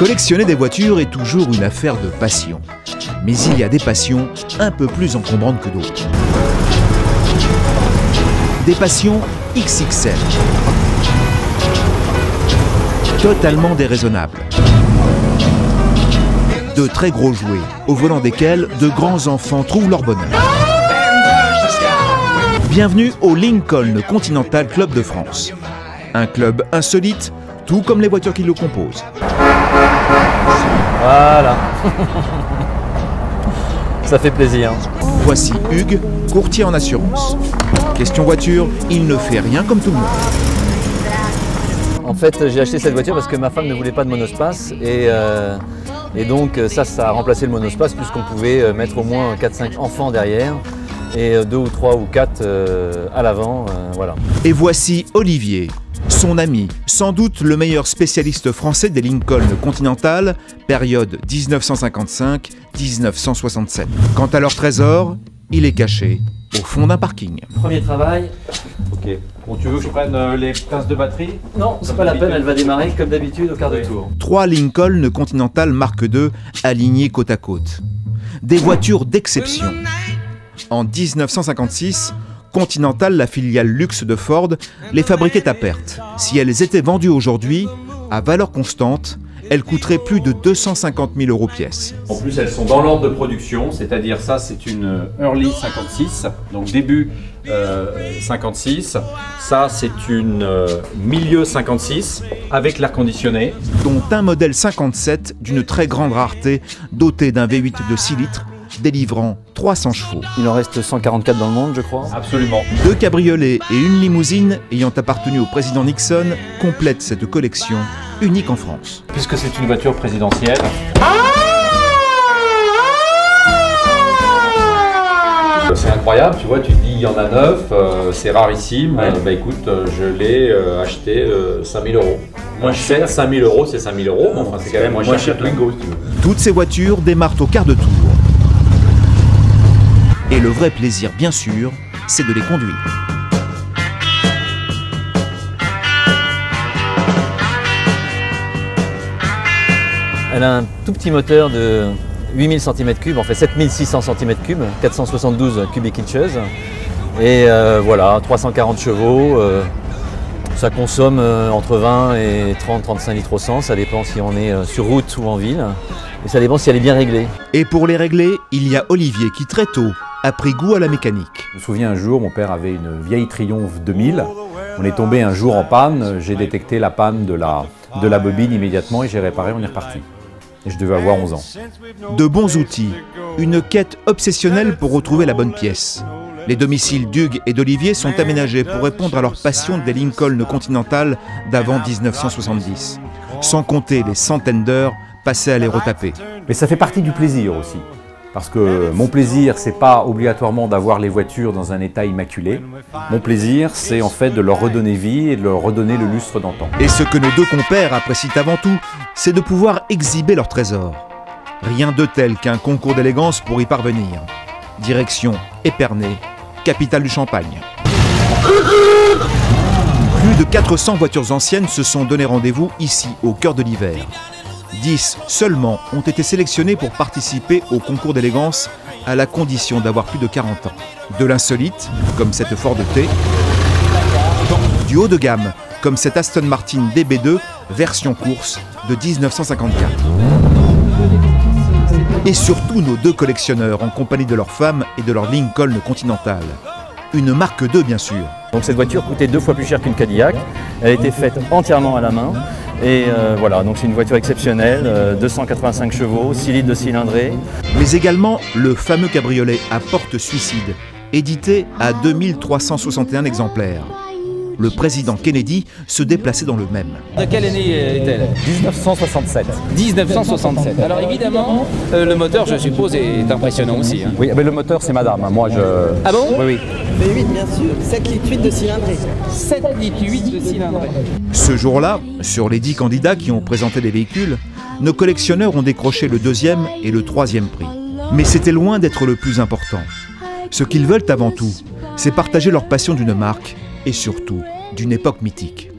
Collectionner des voitures est toujours une affaire de passion. Mais il y a des passions un peu plus encombrantes que d'autres. Des passions XXL. Totalement déraisonnables. De très gros jouets, au volant desquels de grands enfants trouvent leur bonheur. Bienvenue au Lincoln Continental Club de France. Un club insolite, tout comme les voitures qui le composent. Voilà. Ça fait plaisir. Voici Hugues, courtier en assurance. Question voiture, il ne fait rien comme tout le monde. En fait, j'ai acheté cette voiture parce que ma femme ne voulait pas de monospace et donc ça a remplacé le monospace puisqu'on pouvait mettre au moins 4-5 enfants derrière et 2 ou 3 ou 4 à l'avant, voilà. Et voici Olivier, son ami, sans doute le meilleur spécialiste français des Lincoln Continental, période 1955-1967. Quant à leur trésor, il est caché au fond d'un parking. Premier travail. Ok. Bon, tu veux que je prenne les pinces de batterie? Non, c'est pas la peine, elle va démarrer comme d'habitude au quart de tour. 3 Lincoln Continental Mark II alignés côte à côte. Des voitures d'exception. En 1956, Continental, la filiale luxe de Ford, les fabriquait à perte. Si elles étaient vendues aujourd'hui, à valeur constante, elles coûteraient plus de 250 000 € pièce. En plus, elles sont dans l'ordre de production, c'est-à-dire ça, c'est une Early 56, donc début 56. Ça, c'est une milieu 56 avec l'air conditionné. Dont un modèle 57 d'une très grande rareté, doté d'un V8 de 6 litres, délivrant 300 chevaux. Il en reste 144 dans le monde, je crois. Absolument. 2 cabriolets et une limousine ayant appartenu au président Nixon complètent cette collection unique en France. Puisque c'est une voiture présidentielle. C'est incroyable, tu vois, tu te dis il y en a 9, c'est rarissime. Ouais. Bah écoute, je l'ai acheté 5 000 €. Moins cher, 5 000 €, c'est 5 000 €, mais enfin c'est quand même moins cher que Twingo, si tu veux. Toutes ces voitures démarrent au quart de tour. Et le vrai plaisir, bien sûr, c'est de les conduire. Elle a un tout petit moteur de 8000 cm3, en fait 7600 cm3, 472 cubic inches. Et voilà, 340 chevaux. Ça consomme entre 20 et 30-35 litres au 100, ça dépend si on est sur route ou en ville. Et ça dépend si elle est bien réglée. Et pour les régler, il y a Olivier qui très tôt a pris goût à la mécanique. Je me souviens un jour, mon père avait une vieille Triumph 2000. On est tombé un jour en panne, j'ai détecté la panne de la bobine immédiatement et j'ai réparé, on est reparti. Et je devais avoir 11 ans. De bons outils, une quête obsessionnelle pour retrouver la bonne pièce. Les domiciles d'Hugues et d'Olivier sont aménagés pour répondre à leur passion des Lincoln Continental d'avant 1970. Sans compter les centaines d'heures passées à les retaper. Mais ça fait partie du plaisir aussi. Parce que mon plaisir, c'est pas obligatoirement d'avoir les voitures dans un état immaculé. Mon plaisir, c'est en fait de leur redonner vie et de leur redonner le lustre d'antan. Et ce que nos 2 compères apprécient avant tout, c'est de pouvoir exhiber leur trésor. Rien de tel qu'un concours d'élégance pour y parvenir. Direction Épernay, capitale du Champagne. Plus de 400 voitures anciennes se sont donné rendez-vous ici, au cœur de l'hiver. 10 seulement ont été sélectionnés pour participer au concours d'élégance à la condition d'avoir plus de 40 ans. De l'insolite, comme cette Ford T, du haut de gamme, comme cette Aston Martin DB2 version course de 1954. Et surtout nos 2 collectionneurs en compagnie de leurs femmes et de leur Lincoln Continental. Une marque II bien sûr. Donc cette voiture coûtait 2 fois plus cher qu'une Cadillac. Elle a été faite entièrement à la main. Et voilà, donc c'est une voiture exceptionnelle, 285 chevaux, 6 litres de cylindrée. Mais également le fameux cabriolet à porte suicide, édité à 2361 exemplaires. Le président Kennedy se déplaçait dans le même. De quelle année est-elle? 1967. 1967. Alors évidemment, le moteur, je suppose, est impressionnant aussi. Hein. Oui, mais le moteur, c'est madame. Moi, je... Ah bon? Oui, oui. V8 bien sûr, 7 litres 8 de cylindrée. 7 litres 8 de cylindrée. Ce jour-là, sur les 10 candidats qui ont présenté des véhicules, nos collectionneurs ont décroché le 2e et le 3e prix. Mais c'était loin d'être le plus important. Ce qu'ils veulent avant tout, c'est partager leur passion d'une marque et surtout d'une époque mythique.